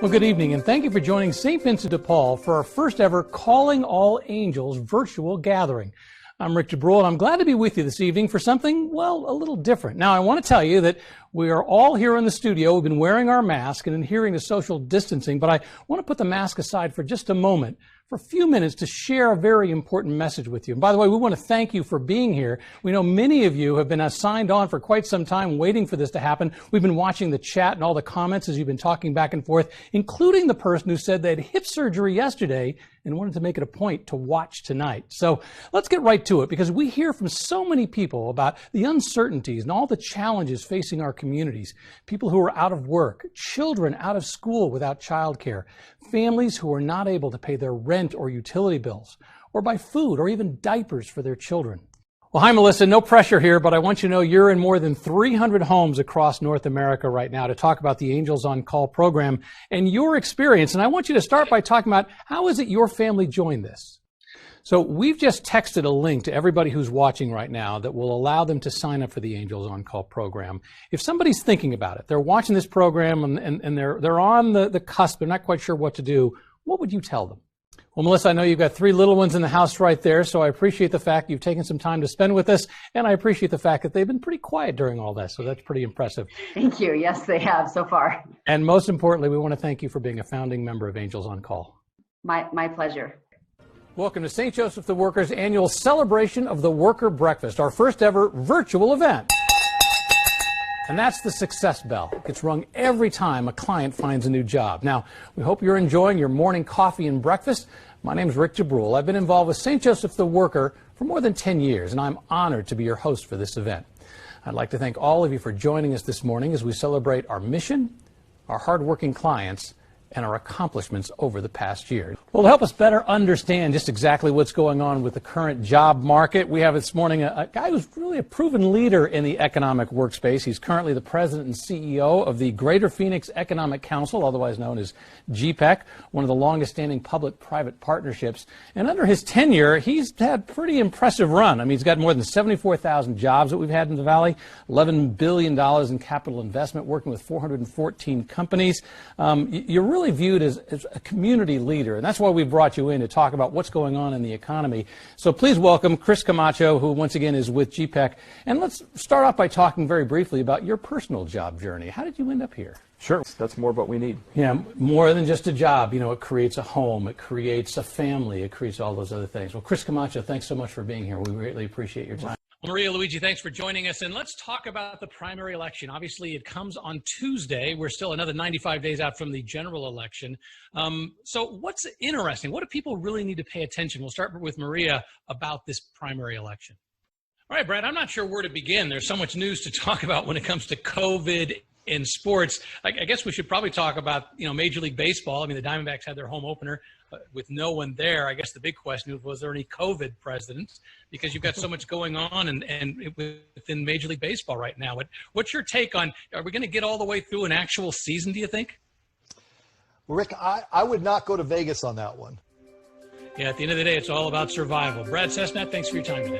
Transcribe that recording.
Well, good evening, and thank you for joining St. Vincent de Paul for our first ever Calling All Angels virtual gathering. I'm Rick DeBruhl, and I'm glad to be with you this evening for something, well, a little different. Now, I want to tell you that we are all here in the studio. We've been wearing our mask and adhering to social distancing, but I want to put the mask aside for just a moment, for a few minutes, to share a very important message with you. And by the way, we want to thank you for being here. We know many of you have been signed on for quite some time waiting for this to happen. We've been watching the chat and all the comments as you've been talking back and forth, including the person who said they had hip surgery yesterday and wanted to make it a point to watch tonight. So let's get right to it, because we hear from so many people about the uncertainties and all the challenges facing our communities. People who are out of work, children out of school without childcare, families who are not able to pay their rent or utility bills, or buy food or even diapers for their children. Well, hi, Melissa. No pressure here, but I want you to know you're in more than 300 homes across North America right now to talk about the Angels on Call program and your experience. And I want you to start by talking about how is it your family joined this? So we've just texted a link to everybody who's watching right now that will allow them to sign up for the Angels on Call program. If somebody's thinking about it, they're watching this program and they're on the cusp, they're not quite sure what to do, what would you tell them? Well, Melissa, I know you've got 3 little ones in the house right there, so I appreciate the fact you've taken some time to spend with us, and I appreciate the fact that they've been pretty quiet during all this, so that's pretty impressive. Thank you. Yes, they have so far. And most importantly, we want to thank you for being a founding member of Angels on Call. My pleasure. Welcome to St. Joseph the Worker's annual celebration of the Worker Breakfast, our first ever virtual event. And that's the success bell. It gets rung every time a client finds a new job. Now, we hope you're enjoying your morning coffee and breakfast. My name is Rick DeBruhl. I've been involved with St. Joseph the Worker for more than 10 years, and I'm honored to be your host for this event. I'd like to thank all of you for joining us this morning as we celebrate our mission, our hardworking clients, and our accomplishments over the past year. Well, to help us better understand just exactly what's going on with the current job market, we have this morning a guy who's really a proven leader in the economic workspace. He's currently the president and CEO of the Greater Phoenix Economic Council, otherwise known as GPEC, one of the longest-standing public-private partnerships. And under his tenure, he's had a pretty impressive run. I mean, he's got more than 74,000 jobs that we've had in the Valley, $11 billion in capital investment, working with 414 companies. You're really viewed as a community leader, and that's why we brought you in to talk about what's going on in the economy. So please welcome Chris Camacho, who once again is with GPEC. And let's start off by talking very briefly about your personal job journey. How did you end up here? Sure, that's more what we need. Yeah, more than just a job. You know, it creates a home, it creates a family, it creates all those other things. Well, Chris Camacho, thanks so much for being here. We greatly appreciate your time. Maria Luigi, thanks for joining us. And let's talk about the primary election. Obviously, it comes on Tuesday. We're still another 95 days out from the general election. So what's interesting? What do people really need to pay attention? We'll start with Maria about this primary election. All right, Brad, I'm not sure where to begin. There's so much news to talk about when it comes to COVID in sports. I guess we should probably talk about, Major League Baseball. I mean, the Diamondbacks had their home opener with no one there. I guess the big question was there any COVID presidents? Because you've got so much going on and within Major League Baseball right now. What's your take on, are we going to get all the way through an actual season, do you think? Rick, I would not go to Vegas on that one. Yeah, at the end of the day, it's all about survival. Brad Cessnat, thanks for your time today.